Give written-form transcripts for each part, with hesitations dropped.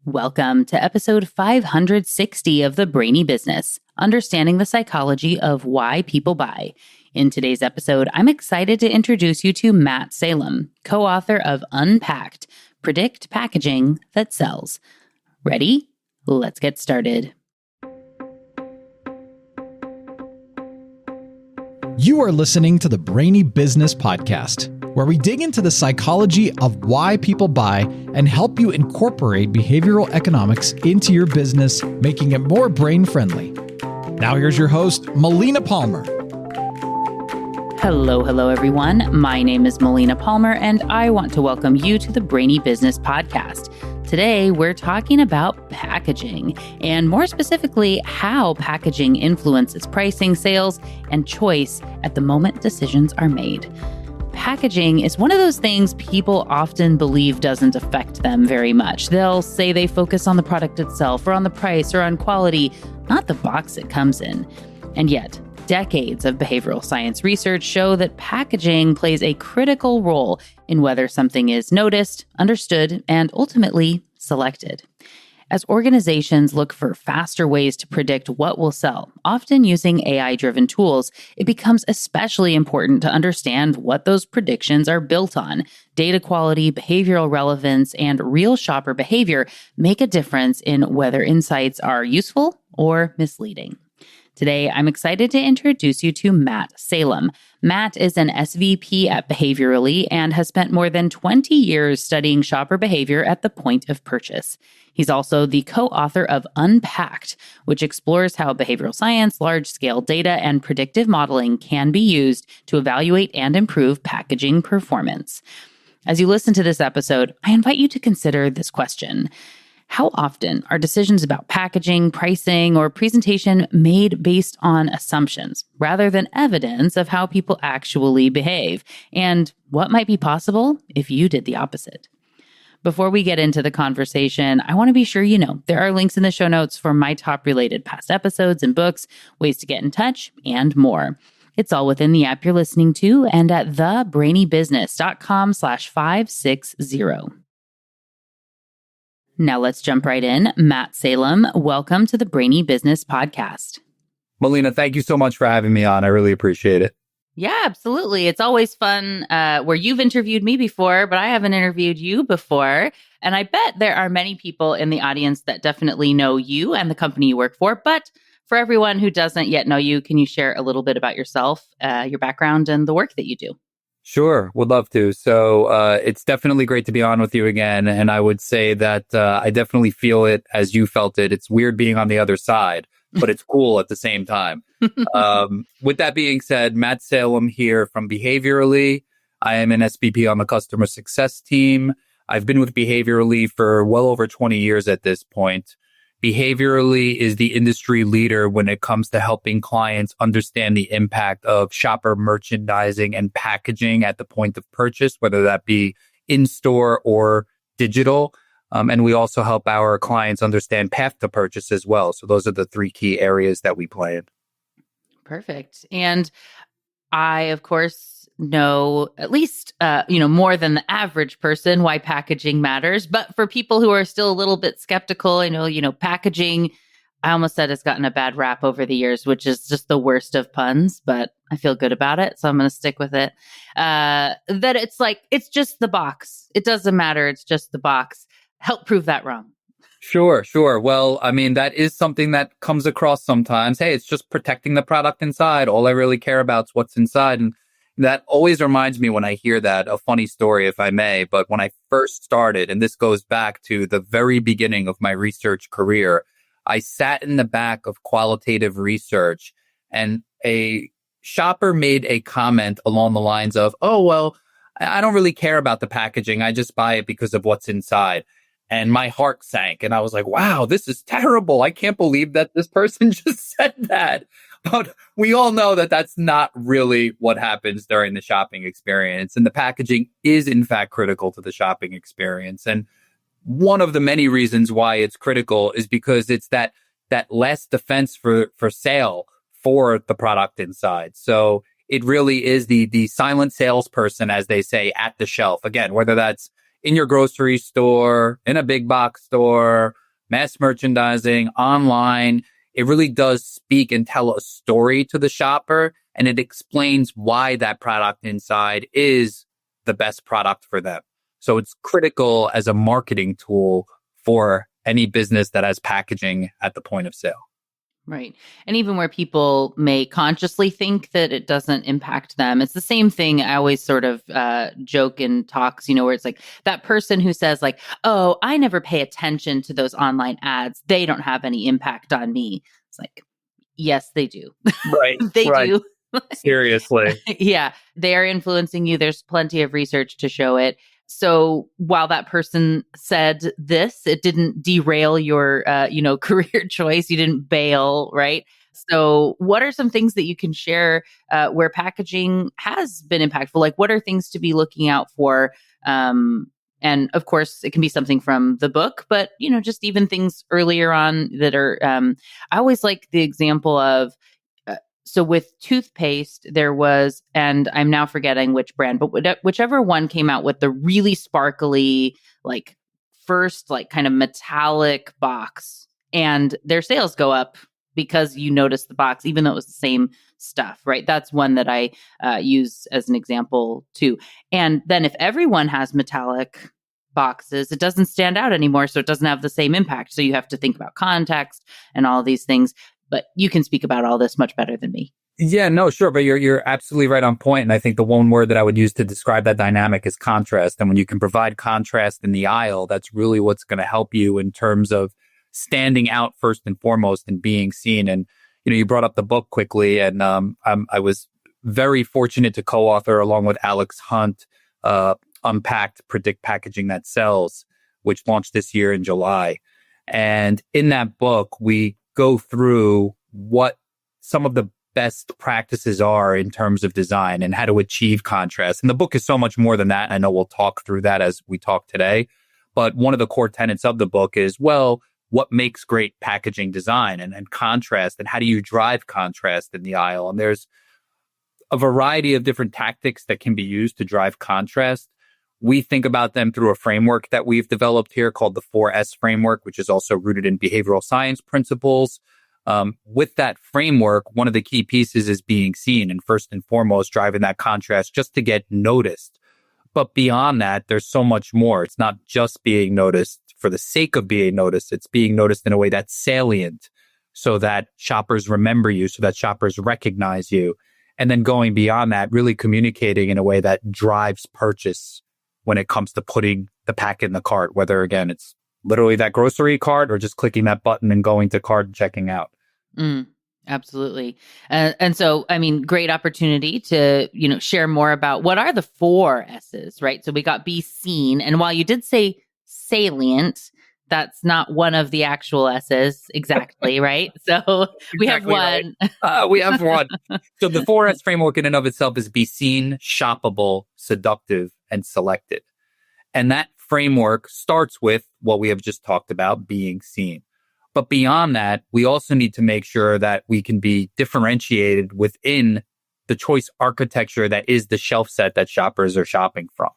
Welcome to episode 560 of the Brainy Business, understanding the psychology of why people buy. In today's episode, I'm excited to introduce you to Matt Salem, co-author of Unpacked, Predict Packaging That Sells. Ready? Let's get started. You are listening to the Brainy Business Podcast, where we dig into the psychology of why people buy and help you incorporate behavioral economics into your business, making it more brain-friendly. Now here's your host, Melina Palmer. Hello, everyone. My name is Melina Palmer, and I want to welcome you to the Brainy Business Podcast. Today, we're talking about packaging, and more specifically, how packaging influences pricing, sales, and choice at the moment decisions are made. Packaging is one of those things people often believe doesn't affect them very much. They'll say they focus on the product itself, or on the price, or on quality, not the box it comes in. And yet, decades of behavioral science research show that packaging plays a critical role in whether something is noticed, understood, and ultimately selected. As organizations look for faster ways to predict what will sell, often using AI-driven tools, it becomes especially important to understand what those predictions are built on. Data quality, behavioral relevance, and real shopper behavior make a difference in whether insights are useful or misleading. Today, I'm excited to introduce you to Matt Salem. Matt is an SVP at Behaviorally and has spent more than 20 years studying shopper behavior at the point of purchase. He's also the co-author of Unpacked, which explores how behavioral science, large-scale data, and predictive modeling can be used to evaluate and improve packaging performance. As you listen to this episode, I invite you to consider this question. How often are decisions about packaging, pricing, or presentation made based on assumptions rather than evidence of how people actually behave? And what might be possible if you did the opposite? Before we get into the conversation, I want to be sure you know there are links in the show notes for my top related past episodes and books, ways to get in touch, and more. It's all within the app you're listening to and at thebrainybusiness.com/560. Now let's jump right in. Matt Salem, welcome to the Brainy Business Podcast. Melina, thank you so much for having me on. I really appreciate it. Yeah, absolutely. It's always fun where you've interviewed me before, but I haven't interviewed you before. And I bet there are many people in the audience that definitely know you and the company you work for. But for everyone who doesn't yet know you, can you share a little bit about yourself, your background, and the work that you do? Sure, would love to. So it's definitely great to be on with you again. And I would say that I definitely feel it as you felt it. It's weird being on the other side, but it's cool at the same time. With that being said, Matt Salem here from Behaviorally. I am an SVP on the customer success team. I've been with Behaviorally for well over 20 years at this point. Behaviorally is the industry leader when it comes to helping clients understand the impact of shopper merchandising and packaging at the point of purchase, whether that be in-store or digital. And we also help our clients understand path to purchase as well. So those are the three key areas that we play in. Perfect. And I, of course, know at least, more than the average person why packaging matters. But for people who are still a little bit skeptical, I know, packaging, I almost said it's gotten a bad rap over the years, which is just the worst of puns, but I feel good about it. So I'm going to stick with it. That it's just the box. It doesn't matter. It's just the box. Help prove that wrong. Sure. Well, I mean, that is something that comes across sometimes. Hey, it's just protecting the product inside. All I really care about is what's inside. And that always reminds me when I hear that, a funny story, if I may. But when I first started, and this goes back to the very beginning of my research career, I sat in the back of qualitative research and a shopper made a comment along the lines of, oh, well, I don't really care about the packaging. I just buy it because of what's inside. And my heart sank. And I was like, wow, this is terrible. I can't believe that this person just said that. But we all know that that's not really what happens during the shopping experience. And the packaging is, in fact, critical to the shopping experience. And one of the many reasons why it's critical is because it's that last defense for sale for the product inside. So it really is the silent salesperson, as they say, at the shelf. Again, whether that's in your grocery store, in a big box store, mass merchandising, online. It really does speak and tell a story to the shopper, and it explains why that product inside is the best product for them. So it's critical as a marketing tool for any business that has packaging at the point of sale. Right. And even where people may consciously think that it doesn't impact them, it's the same thing. I always sort of joke in talks, where it's like that person who says like, oh, I never pay attention to those online ads. They don't have any impact on me. It's like, yes, they do. Right. They right. do. Seriously. Yeah. They are influencing you. There's plenty of research to show it. So while that person said this, it didn't derail your, career choice. You didn't bail, right? So what are some things that you can share where packaging has been impactful? Like what are things to be looking out for? And of course, it can be something from the book, but, just even things earlier on that are, I always like the example of, so with toothpaste, there was, and I'm now forgetting which brand, but whichever one came out with the really sparkly, like first, like kind of metallic box, and their sales go up because you notice the box, even though it was the same stuff, right? That's one that I use as an example too. And then if everyone has metallic boxes, it doesn't stand out anymore. So it doesn't have the same impact. So you have to think about context and all these things. But you can speak about all this much better than me. Yeah, no, sure. But you're absolutely right on point. And I think the one word that I would use to describe that dynamic is contrast. And when you can provide contrast in the aisle, that's really what's going to help you in terms of standing out first and foremost and being seen. And, you brought up the book quickly. And I was very fortunate to co-author along with Alex Hunt, Unpacked, Predict Packaging That Sells, which launched this year in July. And in that book, we go through what some of the best practices are in terms of design and how to achieve contrast. And the book is so much more than that. I know we'll talk through that as we talk today. But one of the core tenets of the book is, well, what makes great packaging design and contrast, and how do you drive contrast in the aisle? And there's a variety of different tactics that can be used to drive contrast. We think about them through a framework that we've developed here called the 4S framework, which is also rooted in behavioral science principles. With that framework, one of the key pieces is being seen, and first and foremost, driving that contrast just to get noticed. But beyond that, there's so much more. It's not just being noticed for the sake of being noticed. It's being noticed in a way that's salient so that shoppers remember you, so that shoppers recognize you. And then going beyond that, really communicating in a way that drives purchase when it comes to putting the pack in the cart, whether, again, it's literally that grocery cart or just clicking that button and going to cart and checking out. Absolutely. And so, I mean, great opportunity to, share more about what are the 4 S's, right? So we got be seen. And while you did say salient, that's not one of the actual S's exactly, right? So we have one. Right. We have one. So the 4S framework in and of itself is be seen, shoppable, seductive, and selected. And that framework starts with what we have just talked about, being seen. But beyond that, we also need to make sure that we can be differentiated within the choice architecture that is the shelf set that shoppers are shopping from.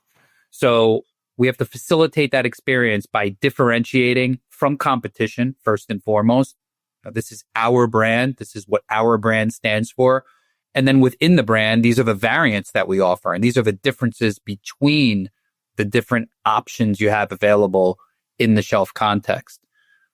So we have to facilitate that experience by differentiating from competition, first and foremost. Now, this is our brand. This is what our brand stands for. And then within the brand, these are the variants that we offer. And these are the differences between the different options you have available in the shelf context.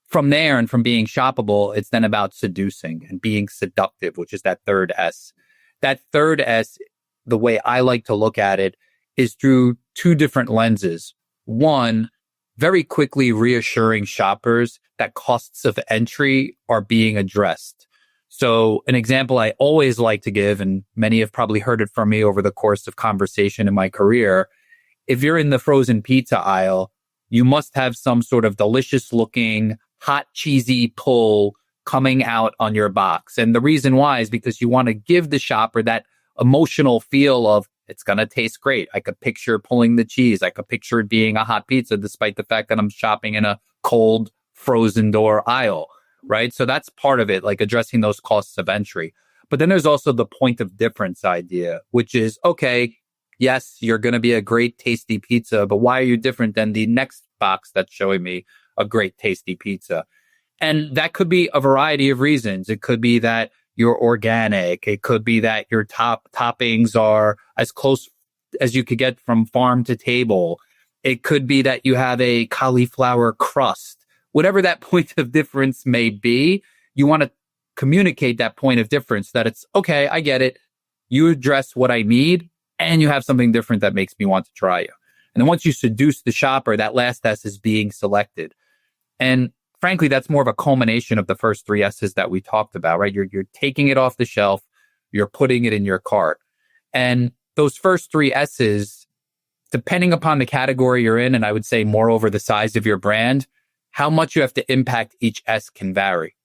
From there, and from being shoppable, it's then about seducing and being seductive, which is that 3rd S. That 3rd S, the way I like to look at it, is through 2 different lenses. One, very quickly reassuring shoppers that costs of entry are being addressed. So an example I always like to give, and many have probably heard it from me over the course of conversation in my career, if you're in the frozen pizza aisle, you must have some sort of delicious looking, hot, cheesy pull coming out on your box. And the reason why is because you want to give the shopper that emotional feel of it's going to taste great. I could picture pulling the cheese. I could picture it being a hot pizza, despite the fact that I'm shopping in a cold, frozen door aisle, right? So that's part of it, like addressing those costs of entry. But then there's also the point of difference idea, which is, okay, Yes, you're going to be a great tasty pizza, but why are you different than the next box that's showing me a great tasty pizza? And that could be a variety of reasons. It could be that you're organic. It could be that your toppings are as close as you could get from farm to table. It could be that you have a cauliflower crust. Whatever that point of difference may be, you want to communicate that point of difference, that it's okay, I get it. You address what I need and you have something different that makes me want to try you. And then once you seduce the shopper, that last S is being selected. And frankly, that's more of a culmination of the first three S's that we talked about, right? You're taking it off the shelf, you're putting it in your cart. And those first three S's, depending upon the category you're in, and I would say moreover the size of your brand, how much you have to impact each S can vary.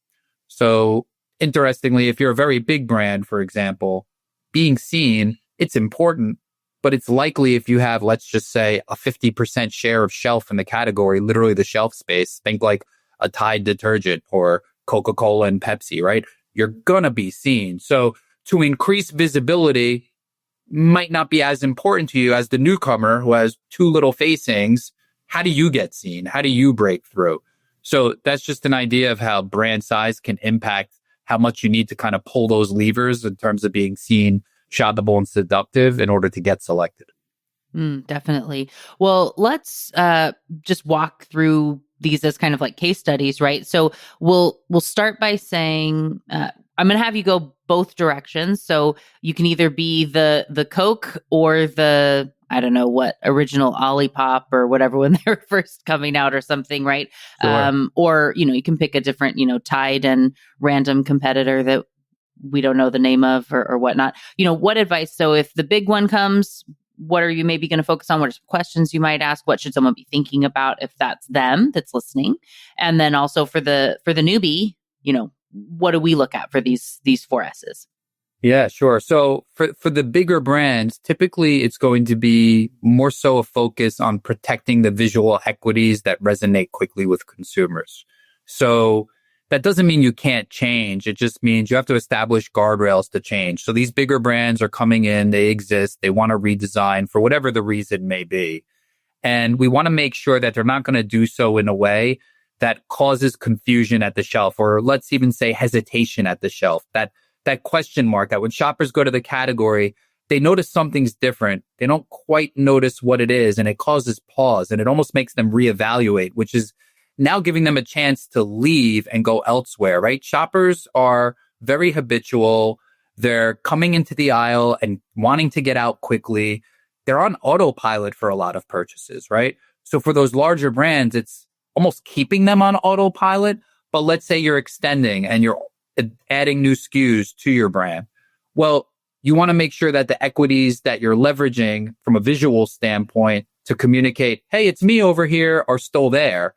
So interestingly, if you're a very big brand, for example, being seen, it's important, but it's likely if you have, let's just say, a 50% share of shelf in the category, literally the shelf space, think like a Tide detergent or Coca-Cola and Pepsi, right? You're going to be seen. So to increase visibility might not be as important to you as the newcomer who has two little facings. How do you get seen? How do you break through? So that's just an idea of how brand size can impact how much you need to kind of pull those levers in terms of being seen, shoppable, and seductive in order to get selected. Definitely. Well, let's just walk through these as kind of like case studies, right? So we'll start by saying I'm going to have you go both directions. So you can either be the Coke or the, I don't know what, original Olipop or whatever when they were first coming out or something, right? Sure. Or you can pick a different Tide and random competitor that we don't know the name of or whatnot. What advice? So if the big one comes, what are you maybe going to focus on? What are some questions you might ask? What should someone be thinking about if that's them that's listening? And then also for the newbie, what do we look at for these four S's? Yeah, sure. So for the bigger brands, typically it's going to be more so a focus on protecting the visual equities that resonate quickly with consumers. So that doesn't mean you can't change. It just means you have to establish guardrails to change. So these bigger brands are coming in, they exist, they want to redesign for whatever the reason may be. And we want to make sure that they're not going to do so in a way that causes confusion at the shelf, or let's even say hesitation at the shelf. That question mark, that when shoppers go to the category, they notice something's different. They don't quite notice what it is, and it causes pause, and it almost makes them reevaluate, which is now giving them a chance to leave and go elsewhere, right? Shoppers are very habitual. They're coming into the aisle and wanting to get out quickly. They're on autopilot for a lot of purchases, right? So for those larger brands, it's almost keeping them on autopilot. But let's say you're extending and you're adding new SKUs to your brand. Well, you want to make sure that the equities that you're leveraging from a visual standpoint to communicate, hey, it's me over here, are still there.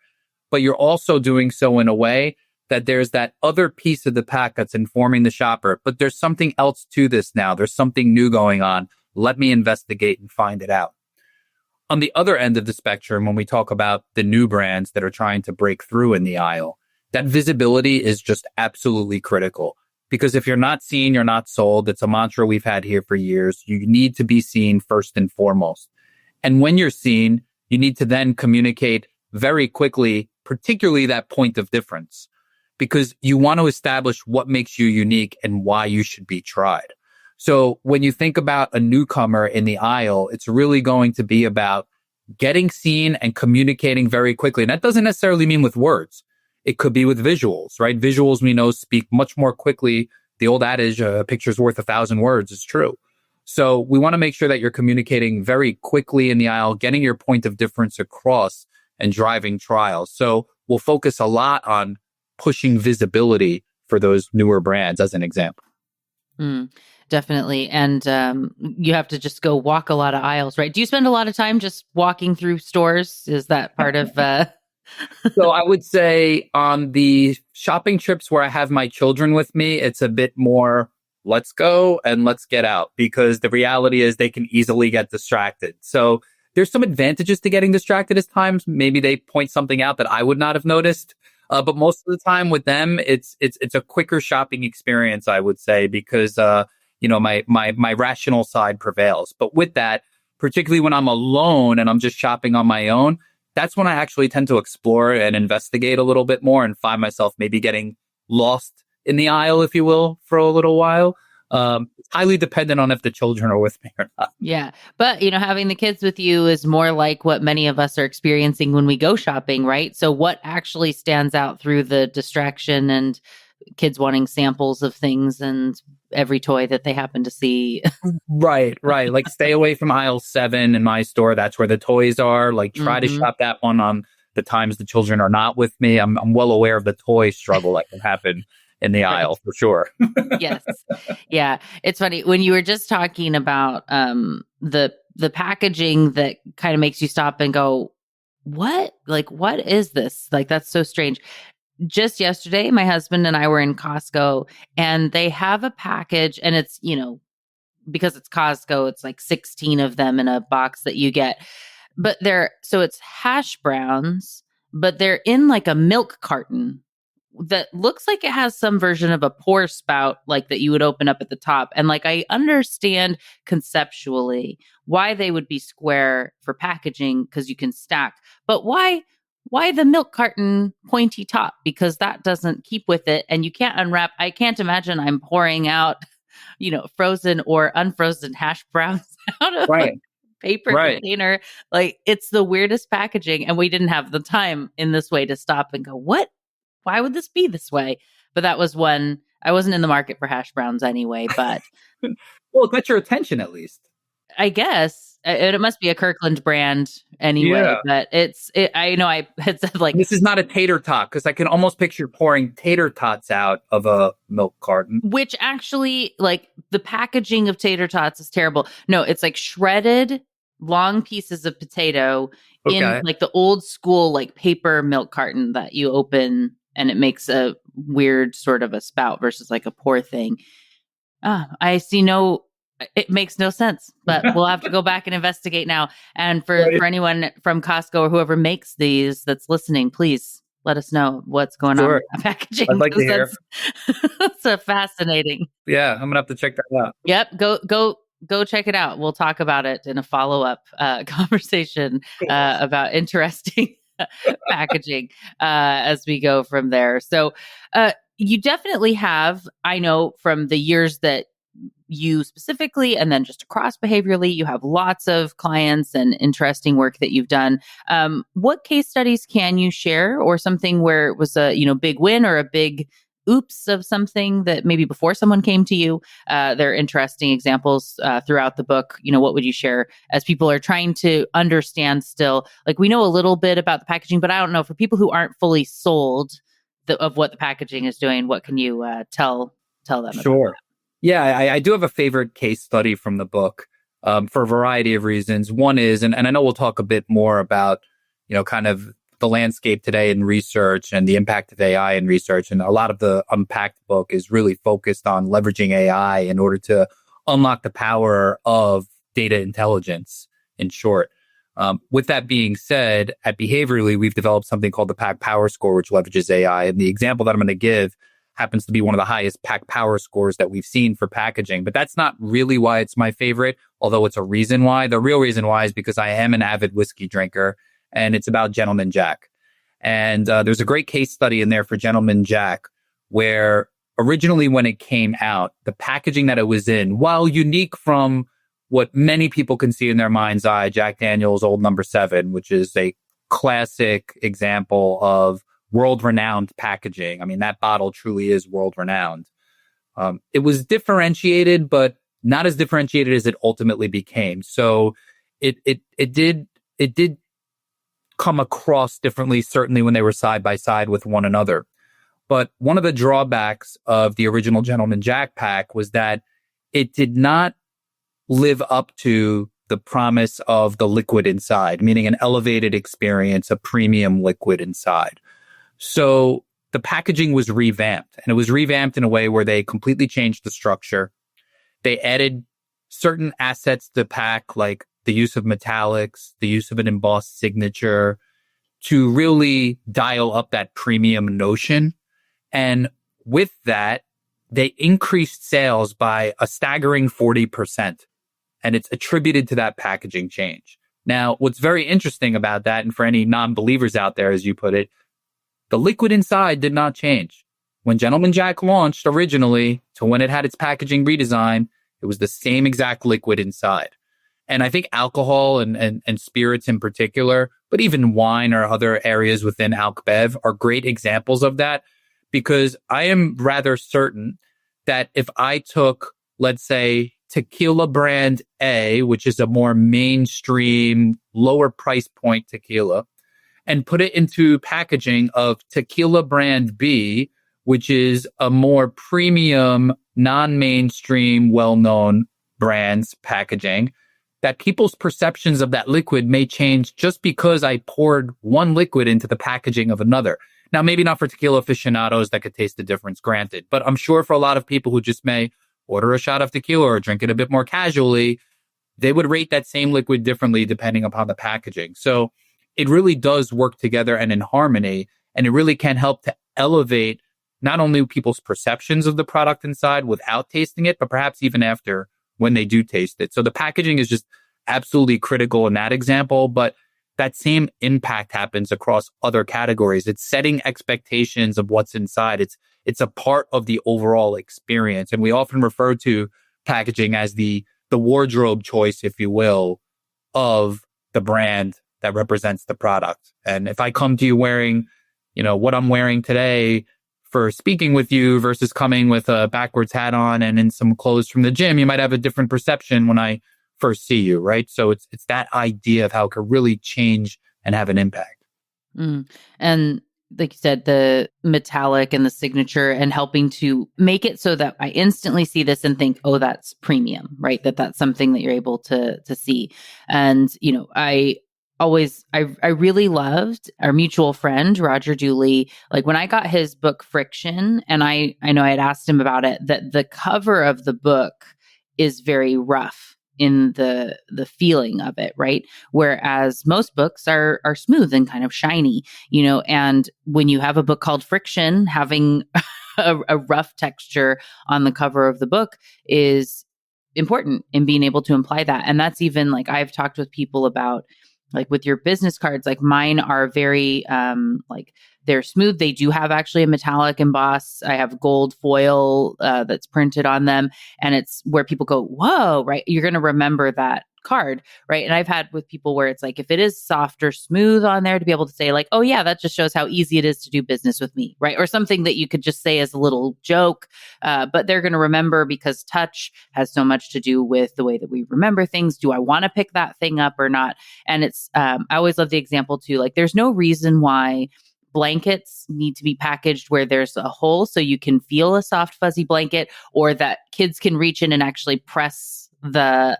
But you're also doing so in a way that there's that other piece of the pack that's informing the shopper. But there's something else to this now. There's something new going on. Let me investigate and find it out. On the other end of the spectrum, when we talk about the new brands that are trying to break through in the aisle, that visibility is just absolutely critical. Because if you're not seen, you're not sold. It's a mantra we've had here for years. You need to be seen first and foremost. And when you're seen, you need to then communicate very quickly, particularly that point of difference, because you want to establish what makes you unique and why you should be tried. So when you think about a newcomer in the aisle, it's really going to be about getting seen and communicating very quickly. And that doesn't necessarily mean with words. It could be with visuals, right? Visuals, we know, speak much more quickly. The old adage, a picture's worth 1,000 words, is true. So we want to make sure that you're communicating very quickly in the aisle, getting your point of difference across and driving trials. So we'll focus a lot on pushing visibility for those newer brands as an example. Definitely. And you have to just go walk a lot of aisles, right? Do you spend a lot of time just walking through stores? Is that part of... So I would say on the shopping trips where I have my children with me, it's a bit more, let's go and let's get out, because the reality is they can easily get distracted. So there's some advantages to getting distracted at times. Maybe they point something out that I would not have noticed. But most of the time with them, it's a quicker shopping experience, I would say, because, my rational side prevails. But with that, particularly when I'm alone and I'm just shopping on my own, that's when I actually tend to explore and investigate a little bit more and find myself maybe getting lost in the aisle, if you will, for a little while. It's highly dependent on if the children are with me or not. Yeah. But, having the kids with you is more like what many of us are experiencing when we go shopping, right? So what actually stands out through the distraction and kids wanting samples of things and every toy that they happen to see? Right. Like stay away from aisle 7 in my store. That's where the toys are. Like try to shop that one on the times the children are not with me. I'm well aware of the toy struggle that can happen in the aisle for sure. Yes. Yeah. It's funny when you were just talking about the packaging that kind of makes you stop and go, what? Like, what is this? Like, that's so strange. Just yesterday, my husband and I were in Costco and they have a package and it's, because it's Costco, it's like 16 of them in a box that you get. But so it's hash browns, but they're in like a milk carton that looks like it has some version of a pour spout, like that you would open up at the top. And like, I understand conceptually why they would be square for packaging because you can stack, but why the milk carton pointy top? Because that doesn't keep with it and you can't unwrap. I can't imagine I'm pouring out, frozen or unfrozen hash browns out of a paper container. Like it's the weirdest packaging. And we didn't have the time in this way to stop and go, what? Why would this be this way? But that was one. I wasn't in the market for hash browns anyway, but. Well, it got your attention at least. I guess. It must be a Kirkland brand anyway, but I know I had said like. This is not a tater tot because I can almost picture pouring tater tots out of a milk carton. Which actually, like the packaging of tater tots is terrible. No, it's like shredded long pieces of potato in like the old school, like paper milk carton that you open and it makes a weird sort of a spout versus like a pour thing. I see it makes no sense, but we'll have to go back and investigate now. And for anyone from Costco or whoever makes these that's listening, please let us know what's going on with that packaging. I'd like to hear. That's fascinating. Yeah, I'm going to have to check that out. Yep. Go check it out. We'll talk about it in a follow-up conversation about interesting packaging as we go from there. So you definitely have, I know from the years that you specifically, and then just across behaviorally, you have lots of clients and interesting work that you've done. What case studies can you share, or something where it was a big win or a big oops of something that maybe before someone came to you? There are interesting examples throughout the book. What would you share as people are trying to understand still? Like we know a little bit about the packaging, but I don't know, for people who aren't fully sold of what the packaging is doing, what can you tell them? Sure. About that? Yeah, I do have a favorite case study from the book for a variety of reasons. One is, and I know we'll talk a bit more about, kind of the landscape today in research and the impact of AI in research. And a lot of the Unpacked book is really focused on leveraging AI in order to unlock the power of data intelligence, in short. With that being said, at Behaviorally, we've developed something called the Pack Power Score, which leverages AI. And the example that I'm going to give happens to be one of the highest Pack Power scores that we've seen for packaging. But that's not really why it's my favorite, although it's a reason why. The real reason why is because I am an avid whiskey drinker, and it's about Gentleman Jack. And there's a great case study in there for Gentleman Jack, where originally when it came out, the packaging that it was in, while unique from what many people can see in their mind's eye, Jack Daniel's Old Number 7, which is a classic example of world-renowned packaging. I mean, that bottle truly is world-renowned. It was differentiated, but not as differentiated as it ultimately became. So it did come across differently, certainly when they were side by side with one another. But one of the drawbacks of the original Gentleman Jack pack was that it did not live up to the promise of the liquid inside, meaning an elevated experience, a premium liquid inside. So the packaging was revamped, and it was revamped in a way where they completely changed the structure. They added certain assets to the pack, like the use of metallics, the use of an embossed signature, to really dial up that premium notion. And with that, they increased sales by a staggering 40%. and it's attributed to that packaging change. Now, what's very interesting about that, and for any non-believers out there, as you put it, the liquid inside did not change. When Gentleman Jack launched originally to when it had its packaging redesign, it was the same exact liquid inside. And I think alcohol and spirits in particular, but even wine or other areas within Alc Bev are great examples of that, because I am rather certain that if I took, let's say, tequila brand A, which is a more mainstream, lower price point tequila, and put it into packaging of tequila brand B, which is a more premium, non-mainstream, well-known brand's packaging, that people's perceptions of that liquid may change just because I poured one liquid into the packaging of another. Now, maybe not for tequila aficionados that could taste the difference, granted, but I'm sure for a lot of people who just may order a shot of tequila or drink it a bit more casually, they would rate that same liquid differently depending upon the packaging. So it really does work together and in harmony, and it really can help to elevate not only people's perceptions of the product inside without tasting it, but perhaps even after when they do taste it. So the packaging is just absolutely critical in that example, but that same impact happens across other categories. It's setting expectations of what's inside. It's a part of the overall experience. And we often refer to packaging as the wardrobe choice, if you will, of the brand that represents the product. And if I come to you wearing, what I'm wearing today for speaking with you versus coming with a backwards hat on and in some clothes from the gym, you might have a different perception when I first see you, right? So it's that idea of how it could really change and have an impact. And like you said, the metallic and the signature, and helping to make it so that I instantly see this and think, oh, that's premium, right? That's something that you're able to see. And, I really loved our mutual friend, Roger Dooley. Like when I got his book Friction, and I know I had asked him about it, that the cover of the book is very rough in the feeling of it, right? Whereas most books are smooth and kind of shiny, and when you have a book called Friction, having a rough texture on the cover of the book is important in being able to imply that. And that's even like I've talked with people about, like with your business cards, like mine are very, they're smooth. They do have actually a metallic emboss. I have gold foil that's printed on them. And it's where people go, whoa, right? You're going to remember that card, right? And I've had with people where it's like, if it is soft or smooth on there, to be able to say like, oh yeah, that just shows how easy it is to do business with me, right? Or something that you could just say as a little joke, but they're going to remember, because touch has so much to do with the way that we remember things. Do I want to pick that thing up or not? And it's, I always love the example too, like there's no reason why blankets need to be packaged where there's a hole so you can feel a soft, fuzzy blanket, or that kids can reach in and actually press the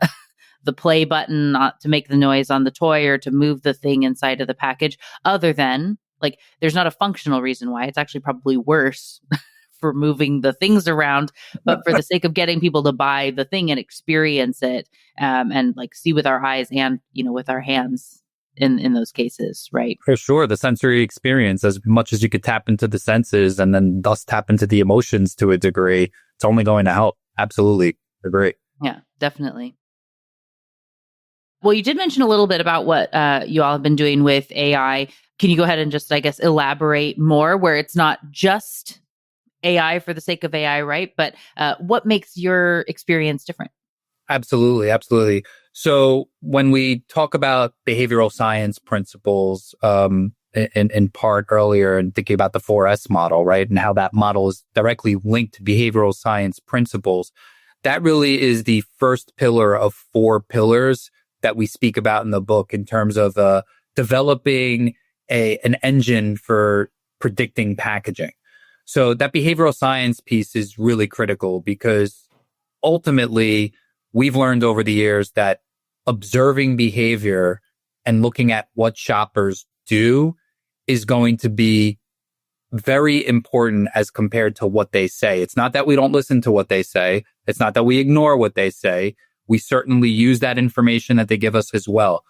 play button not to make the noise on the toy or to move the thing inside of the package, other than like there's not a functional reason why. It's actually probably worse for moving the things around, but for the sake of getting people to buy the thing and experience it, and like see with our eyes and, with our hands in those cases, right? For sure. The sensory experience, as much as you could tap into the senses and then thus tap into the emotions to a degree, it's only going to help. Absolutely. Agree. Yeah, definitely. Well, you did mention a little bit about what you all have been doing with AI. Can you go ahead and just, I guess, elaborate more, where it's not just AI for the sake of AI, right? But what makes your experience different? Absolutely. Absolutely. So when we talk about behavioral science principles, in part earlier, and thinking about the 4S model, right? And how that model is directly linked to behavioral science principles, that really is the first pillar of 4 pillars that we speak about in the book in terms of developing an engine for predicting packaging. So that behavioral science piece is really critical, because ultimately we've learned over the years that observing behavior and looking at what shoppers do is going to be very important as compared to what they say. It's not that we don't listen to what they say. It's not that we ignore what they say. We certainly use that information that they give us as well.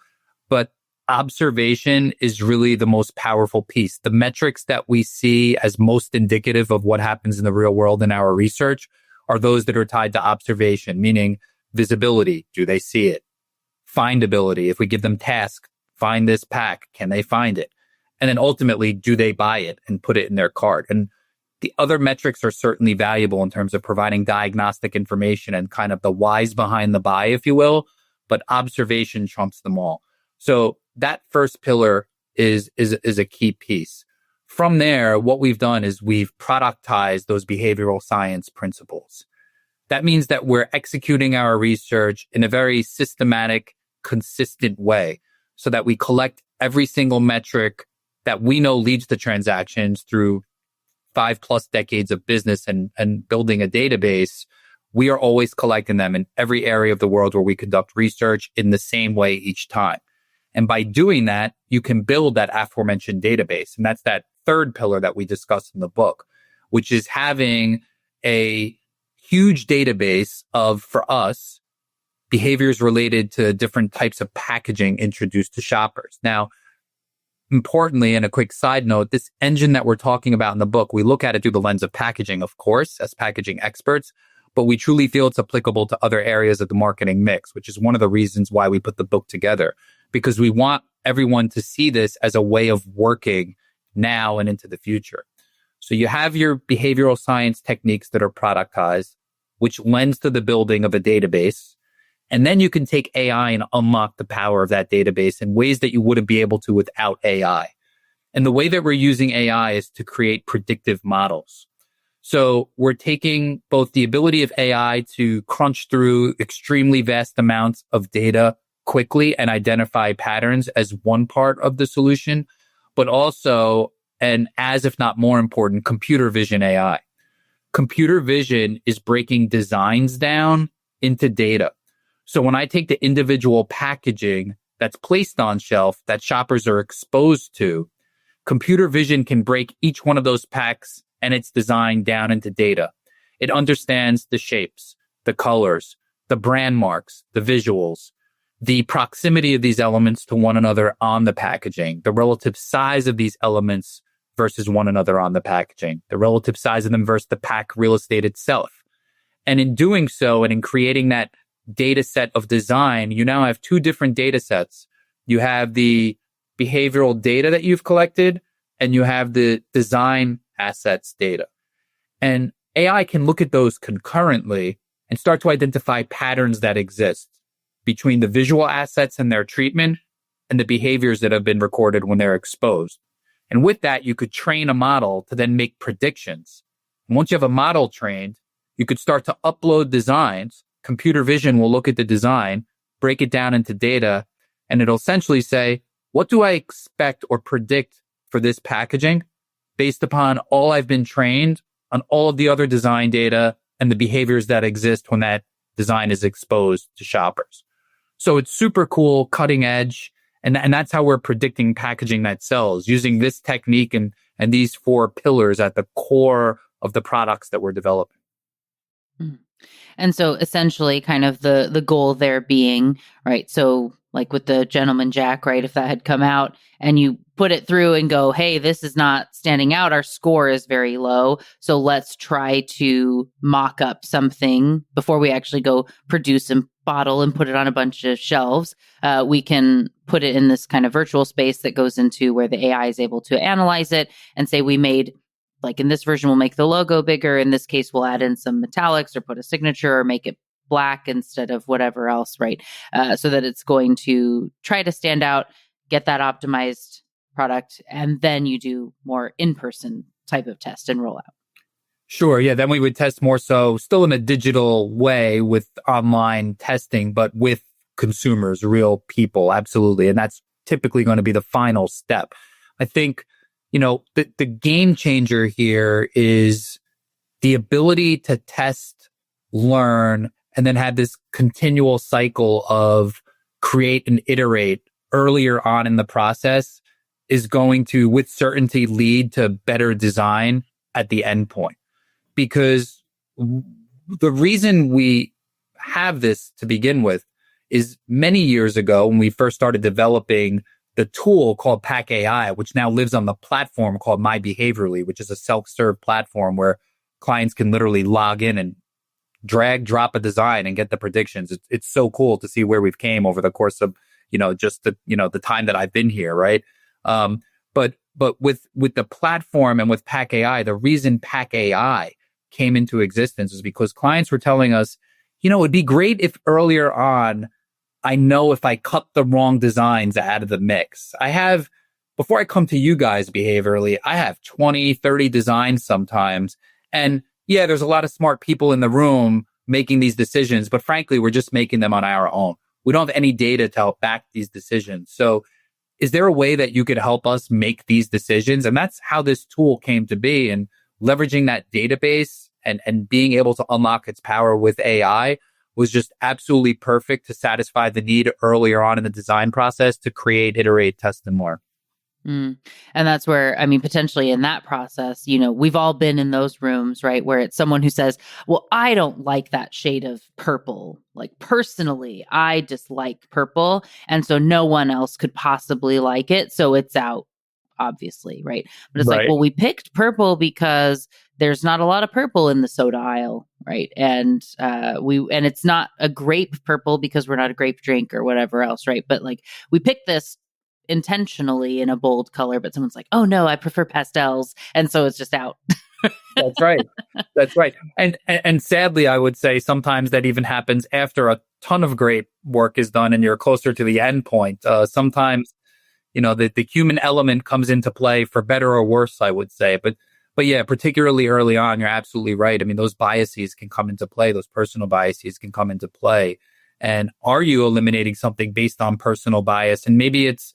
But observation is really the most powerful piece. The metrics that we see as most indicative of what happens in the real world in our research are those that are tied to observation, meaning visibility. Do they see it? Findability. If we give them tasks, find this pack, can they find it? And then ultimately, do they buy it and put it in their cart? And the other metrics are certainly valuable in terms of providing diagnostic information and kind of the whys behind the buy, if you will, but observation trumps them all. So that first pillar is a key piece. From there, what we've done is we've productized those behavioral science principles. That means that we're executing our research in a very systematic, consistent way so that we collect every single metric that we know leads to transactions through 5+ decades of business and building a database. We are always collecting them in every area of the world where we conduct research in the same way each time. And by doing that, you can build that aforementioned database. And that's that third pillar that we discussed in the book, which is having a huge database of, for us, behaviors related to different types of packaging introduced to shoppers. Now, importantly, and a quick side note, this engine that we're talking about in the book, we look at it through the lens of packaging, of course, as packaging experts, but we truly feel it's applicable to other areas of the marketing mix, which is one of the reasons why we put the book together, because we want everyone to see this as a way of working now and into the future. So you have your behavioral science techniques that are productized, which lends to the building of a database. And then you can take AI and unlock the power of that database in ways that you wouldn't be able to without AI. And the way that we're using AI is to create predictive models. So we're taking both the ability of AI to crunch through extremely vast amounts of data quickly and identify patterns as one part of the solution, but also, and as if not more important, computer vision AI. Computer vision is breaking designs down into data. So when I take the individual packaging that's placed on shelf that shoppers are exposed to, computer vision can break each one of those packs and its design down into data. It understands the shapes, the colors, the brand marks, the visuals, the proximity of these elements to one another on the packaging, the relative size of these elements versus one another on the packaging, the relative size of them versus the pack real estate itself. And in doing so, and in creating that data set of design, you now have two different data sets. You have the behavioral data that you've collected, and you have the design assets data. And AI can look at those concurrently and start to identify patterns that exist between the visual assets and their treatment and the behaviors that have been recorded when they're exposed. And with that, you could train a model to then make predictions. And once you have a model trained, you could start to upload designs. Computer vision will look at the design, break it down into data, and it'll essentially say, what do I expect or predict for this packaging based upon all I've been trained on all of the other design data and the behaviors that exist when that design is exposed to shoppers. So it's super cool, cutting edge. And that's how we're predicting packaging that sells, using this technique and these 4 pillars at the core of the products that we're developing. And so essentially kind of the goal there being, right, so like with the Gentleman Jack, right, if that had come out and you put it through and go, hey, this is not standing out, our score is very low, so let's try to mock up something before we actually go produce and bottle and put it on a bunch of shelves. We can put it in this kind of virtual space that goes into where the AI is able to analyze it and say, we made, like in this version, we'll make the logo bigger. In this case, we'll add in some metallics or put a signature or make it black instead of whatever else, right? So that it's going to try to stand out, get that optimized product, and then you do more in-person type of test and rollout. Sure. Yeah. Then we would test more so still in a digital way with online testing, but with consumers, real people. Absolutely. And that's typically going to be the final step. I think, the game changer here is the ability to test, learn, and then have this continual cycle of create and iterate earlier on in the process is going to, with certainty, lead to better design at the end point. Because the reason we have this to begin with is many years ago when we first started developing the tool called Pack AI, which now lives on the platform called My Behaviorally, which is a self-serve platform where clients can literally log in and drag, drop a design and get the predictions. It's so cool to see where we've came over the course of, just the time that I've been here. Right. But with the platform and with Pack AI, the reason Pack AI came into existence is because clients were telling us, it'd be great if earlier on, I know if I cut the wrong designs out of the mix. Before I come to you guys behaviorally, I have 20, 30 designs sometimes. And yeah, there's a lot of smart people in the room making these decisions, but frankly, we're just making them on our own. We don't have any data to help back these decisions. So is there a way that you could help us make these decisions? And that's how this tool came to be, and leveraging that database and being able to unlock its power with AI was just absolutely perfect to satisfy the need earlier on in the design process to create, iterate, test, and more. And that's where, potentially in that process, we've all been in those rooms, right? Where it's someone who says, well, I don't like that shade of purple. Like personally, I dislike purple. And so no one else could possibly like it. So it's out, obviously, right? But it's like, well, we picked purple because there's not a lot of purple in the soda aisle, right? And and it's not a grape purple because we're not a grape drink or whatever else, right? But like we picked this intentionally in a bold color, but someone's like, oh no, I prefer pastels. And so it's just out. That's right. That's right. And sadly, I would say sometimes that even happens after a ton of great work is done and you're closer to the end point. Sometimes, the human element comes into play for better or worse, I would say. But yeah, particularly early on, you're absolutely right. Those biases can come into play. Those personal biases can come into play. And are you eliminating something based on personal bias? And maybe it's,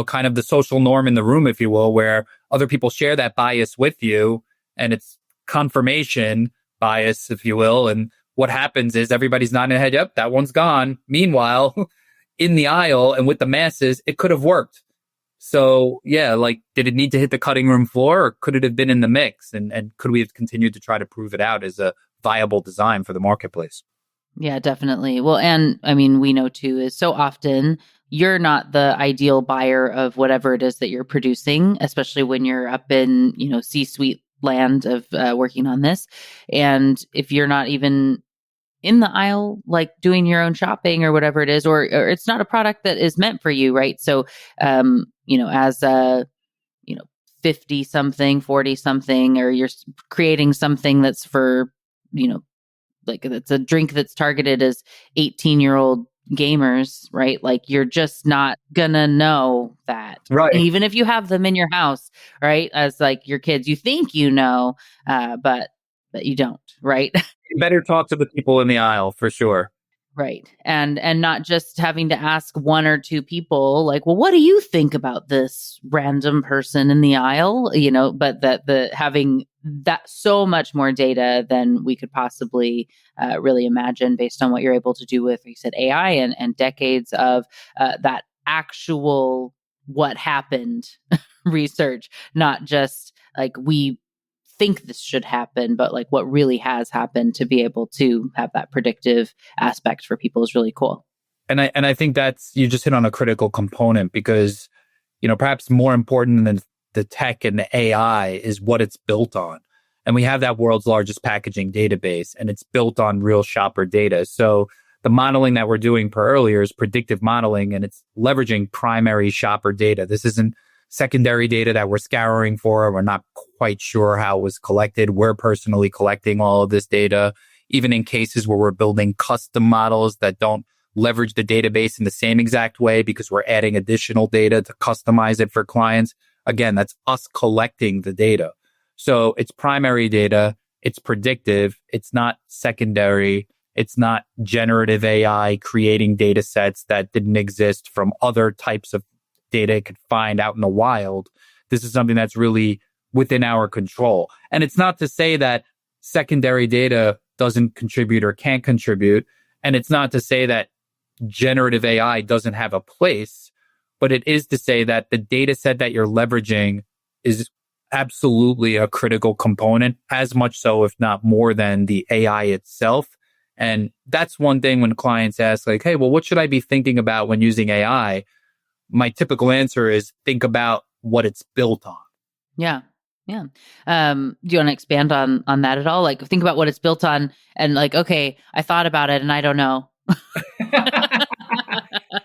kind of the social norm in the room, if you will, where other people share that bias with you, and it's confirmation bias, if you will. And what happens is everybody's nodding their head, yep, that one's gone. Meanwhile, in the aisle and with the masses, it could have worked. So yeah, like, did it need to hit the cutting room floor, or could it have been in the mix? And could we have continued to try to prove it out as a viable design for the marketplace? Yeah, definitely. Well, and we know too, is so often you're not the ideal buyer of whatever it is that you're producing, especially when you're up in, C-suite land of working on this. And if you're not even in the aisle, like doing your own shopping or whatever it is, or it's not a product that is meant for you, right? So, as a, 50 something, 40 something, or you're creating something that's for, like it's a drink that's targeted as 18-year-old gamers, right? Like you're just not gonna know that. Right. Even if you have them in your house, right? As like your kids, you think but you don't, right? You better talk to the people in the aisle for sure. Right. And not just having to ask one or two people like, well, what do you think about this random person in the aisle? But that having that so much more data than we could possibly really imagine based on what you're able to do with, like you said, AI and decades of that actual what happened research, not just like we think this should happen, but like what really has happened, to be able to have that predictive aspect for people is really cool. And I think you just hit on a critical component, because, perhaps more important than the tech and the AI is what it's built on. And we have that world's largest packaging database, and it's built on real shopper data. So the modeling that we're doing per earlier is predictive modeling, and it's leveraging primary shopper data. This isn't secondary data that we're scouring for. We're not quite sure how it was collected. We're personally collecting all of this data, even in cases where we're building custom models that don't leverage the database in the same exact way because we're adding additional data to customize it for clients. Again, that's us collecting the data. So it's primary data. It's predictive. It's not secondary. It's not generative AI creating data sets that didn't exist from other types of data it could find out in the wild. This is something that's really within our control. And it's not to say that secondary data doesn't contribute or can't contribute. And it's not to say that generative AI doesn't have a place, but it is to say that the data set that you're leveraging is absolutely a critical component, as much so, if not more than the AI itself. And that's one thing when clients ask like, hey, well, what should I be thinking about when using AI? My typical answer is think about what it's built on. Yeah. Yeah. Do you want to expand on that at all? Like, think about what it's built on, and like, okay, I thought about it, and I don't know.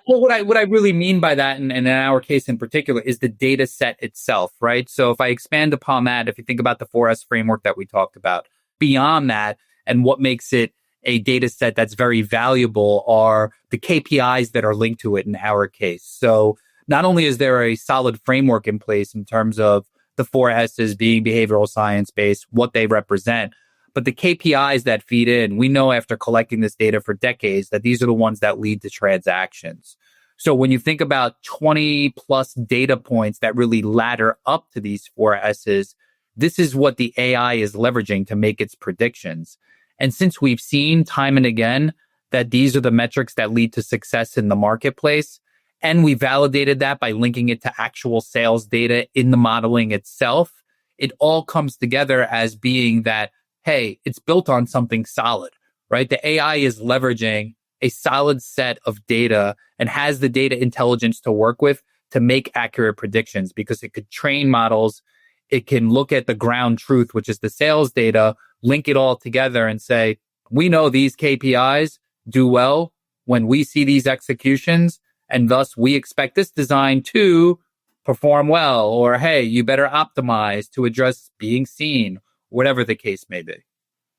Well, what I really mean by that, and in our case in particular, is the data set itself, right? So if I expand upon that, if you think about the 4S framework that we talked about, beyond that, and what makes it a data set that's very valuable are the KPIs that are linked to it in our case. So not only is there a solid framework in place in terms of the 4S's being behavioral science based, what they represent, but the KPIs that feed in, we know after collecting this data for decades that these are the ones that lead to transactions. So when you think about 20 plus data points that really ladder up to these 4S's, this is what the AI is leveraging to make its predictions. And since we've seen time and again that these are the metrics that lead to success in the marketplace, and we validated that by linking it to actual sales data in the modeling itself, it all comes together as being that, hey, it's built on something solid, right? The AI is leveraging a solid set of data and has the data intelligence to work with to make accurate predictions because it could train models. It can look at the ground truth, which is the sales data, link it all together and say, we know these KPIs do well when we see these executions, and thus we expect this design to perform well, or hey, you better optimize to address being seen, whatever the case may be.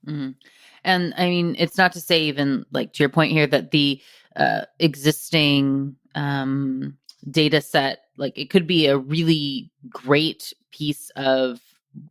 Mm-hmm. And I mean, it's not to say, even like to your point here, that the existing data set, like it could be a really great piece of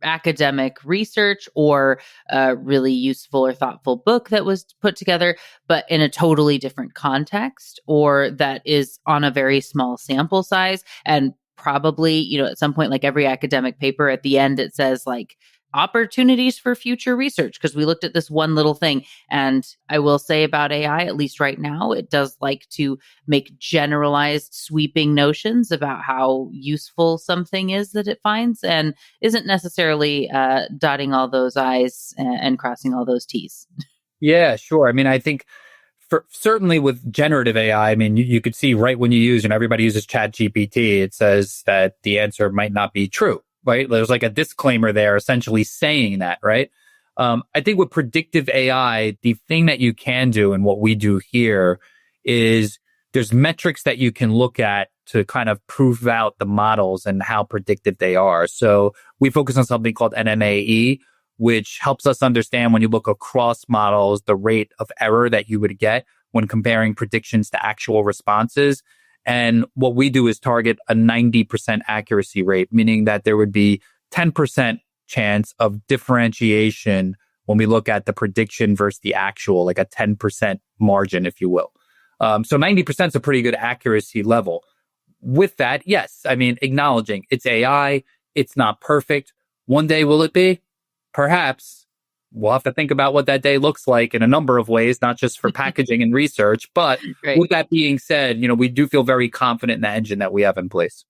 academic research or a really useful or thoughtful book that was put together, but in a totally different context, or that is on a very small sample size. And probably, at some point, like every academic paper at the end, it says like opportunities for future research because we looked at this one little thing. And I will say about AI, at least right now, it does like to make generalized sweeping notions about how useful something is that it finds, and isn't necessarily dotting all those I's and crossing all those T's. Yeah, sure. I mean, I think certainly with generative AI, I mean, you could see right when you use, and everybody uses ChatGPT, it says that the answer might not be true. Right? There's like a disclaimer there essentially saying that, right? I think with predictive AI, the thing that you can do and what we do here is there's metrics that you can look at to kind of prove out the models and how predictive they are. So we focus on something called NMAE, which helps us understand when you look across models, the rate of error that you would get when comparing predictions to actual responses. And what we do is target a 90% accuracy rate, meaning that there would be 10% chance of differentiation when we look at the prediction versus the actual, like a 10% margin, if you will. So 90% is a pretty good accuracy level. With that, yes, I mean, acknowledging it's AI, it's not perfect. One day will it be? Perhaps. We'll have to think about what that day looks like in a number of ways, not just for packaging and research. But Right. With that being said, we do feel very confident in the engine that we have in place.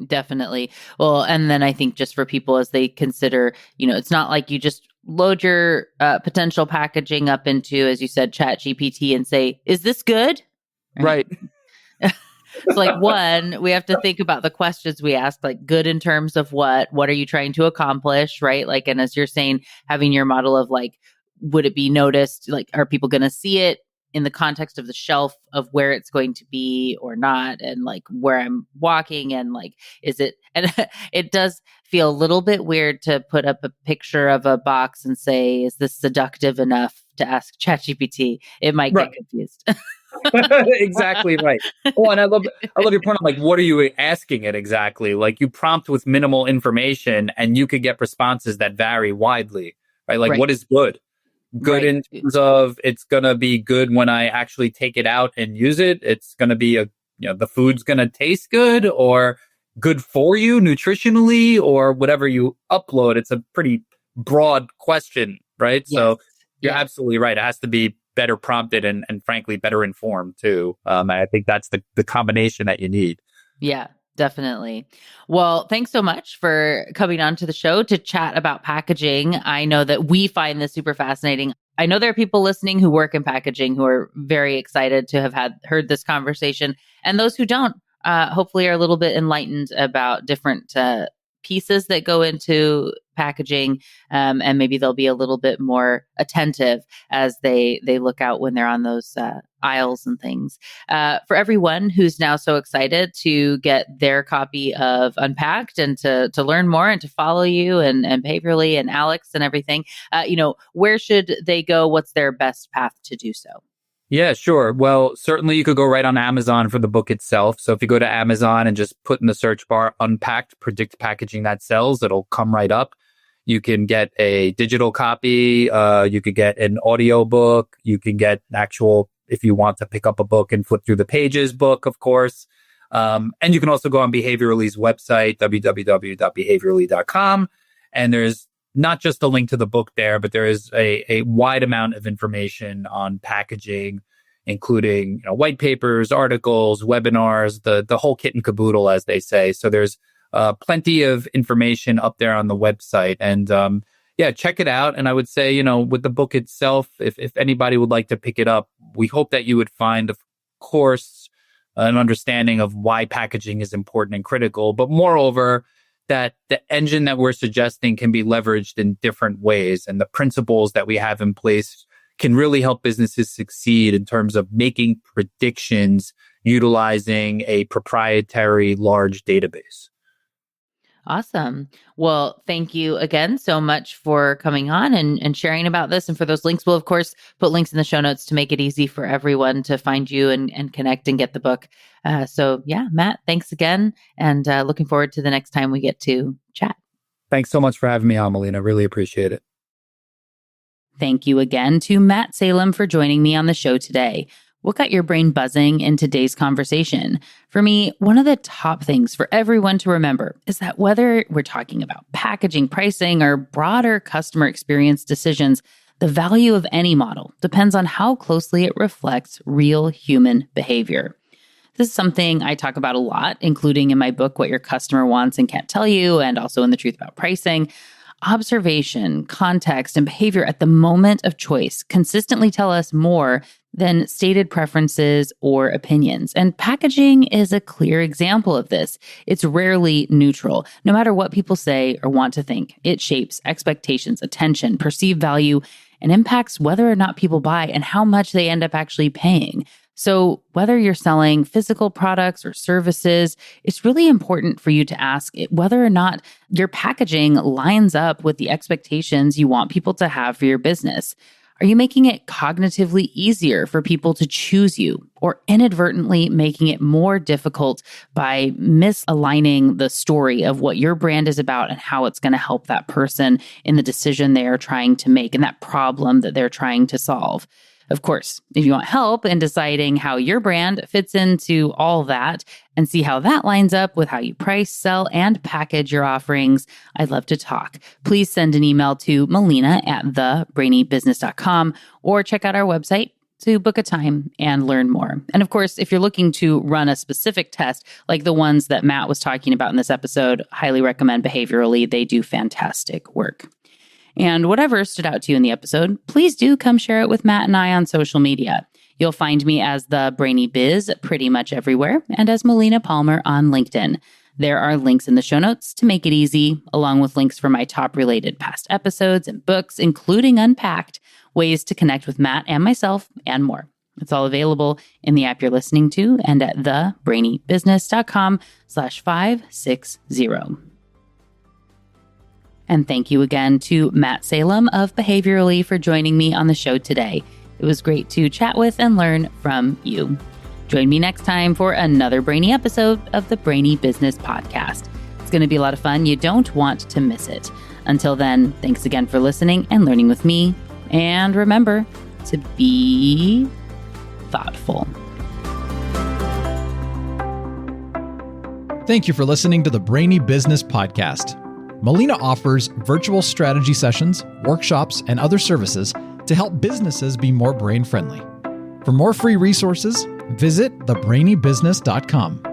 Definitely. Well, and then I think just for people as they consider, it's not like you just load your potential packaging up into, as you said, ChatGPT and say, is this good? Right. So like one, we have to think about the questions we ask, like good in terms of what are you trying to accomplish, right? Like, and as you're saying, having your model of like, would it be noticed? Like, are people going to see it in the context of the shelf of where it's going to be or not? And like where I'm walking, and like, is it, and it does feel a little bit weird to put up a picture of a box and say, is this seductive enough to ask ChatGPT? It might get confused. Exactly right. Oh, and I love your point on like, what are you asking it exactly? Like you prompt with minimal information and you could get responses that vary widely, right? Like what is good? Good in terms of it's going to be good when I actually take it out and use it. It's going to be the food's going to taste good, or good for you nutritionally, or whatever you upload. It's a pretty broad question, right? Yes. So you're absolutely right. It has to be better prompted and frankly, better informed too. I think that's the combination that you need. Yeah, definitely. Well, thanks so much for coming on to the show to chat about packaging. I know that we find this super fascinating. I know there are people listening who work in packaging who are very excited to have heard this conversation. And those who don't, hopefully are a little bit enlightened about different pieces that go into packaging, and maybe they'll be a little bit more attentive as they look out when they're on those aisles and things. For everyone who's now so excited to get their copy of Unpacked and to learn more and to follow you and behaviorally and Alex and everything, where should they go? What's their best path to do so? Yeah, sure. Well, certainly you could go right on Amazon for the book itself. So if you go to Amazon and just put in the search bar, Unpacked, Predict Packaging That Sells, it'll come right up. You can get a digital copy. You could get an audio book. You can get an actual, if you want to pick up a book and flip through the pages book, of course. And you can also go on Behaviorally's website, www.behaviorally.com. And there's not just a link to the book there, but there is a wide amount of information on packaging, including white papers, articles, webinars, the whole kit and caboodle, as they say. So there's plenty of information up there on the website. And check it out. And I would say, with the book itself, if anybody would like to pick it up, we hope that you would find, of course, an understanding of why packaging is important and critical, but moreover, that the engine that we're suggesting can be leveraged in different ways. And the principles that we have in place can really help businesses succeed in terms of making predictions utilizing a proprietary large database. Awesome. Well, thank you again so much for coming on and sharing about this. And for those links, we'll, of course, put links in the show notes to make it easy for everyone to find you and connect and get the book. Matt, thanks again. And looking forward to the next time we get to chat. Thanks so much for having me on, Melina. Really appreciate it. Thank you again to Matt Salem for joining me on the show today. What got your brain buzzing in today's conversation? For me, one of the top things for everyone to remember is that whether we're talking about packaging, pricing, or broader customer experience decisions, the value of any model depends on how closely it reflects real human behavior. This is something I talk about a lot, including in my book, What Your Customer Wants and Can't Tell You, and also in The Truth About Pricing. Observation, context, and behavior at the moment of choice consistently tell us more than stated preferences or opinions. And packaging is a clear example of this. It's rarely neutral. No matter what people say or want to think, it shapes expectations, attention, perceived value, and impacts whether or not people buy and how much they end up actually paying. So whether you're selling physical products or services, it's really important for you to ask whether or not your packaging lines up with the expectations you want people to have for your business. Are you making it cognitively easier for people to choose you, or inadvertently making it more difficult by misaligning the story of what your brand is about and how it's going to help that person in the decision they are trying to make and that problem that they're trying to solve? Of course, if you want help in deciding how your brand fits into all that and see how that lines up with how you price, sell, and package your offerings, I'd love to talk. Please send an email to melina@thebrainybusiness.com or check out our website to book a time and learn more. And of course, if you're looking to run a specific test like the ones that Matt was talking about in this episode, highly recommend Behaviorally. They do fantastic work. And whatever stood out to you in the episode, please do come share it with Matt and I on social media. You'll find me as the Brainy Biz pretty much everywhere and as Melina Palmer on LinkedIn. There are links in the show notes to make it easy, along with links for my top related past episodes and books, including Unpacked, ways to connect with Matt and myself, and more. It's all available in the app you're listening to and at thebrainybusiness.com/560. And thank you again to Matt Salem of Behaviorally for joining me on the show today. It was great to chat with and learn from you. Join me next time for another brainy episode of the Brainy Business Podcast. It's going to be a lot of fun. You don't want to miss it. Until then, thanks again for listening and learning with me. And remember to be thoughtful. Thank you for listening to the Brainy Business Podcast. Melina offers virtual strategy sessions, workshops, and other services to help businesses be more brain-friendly. For more free resources, visit thebrainybusiness.com.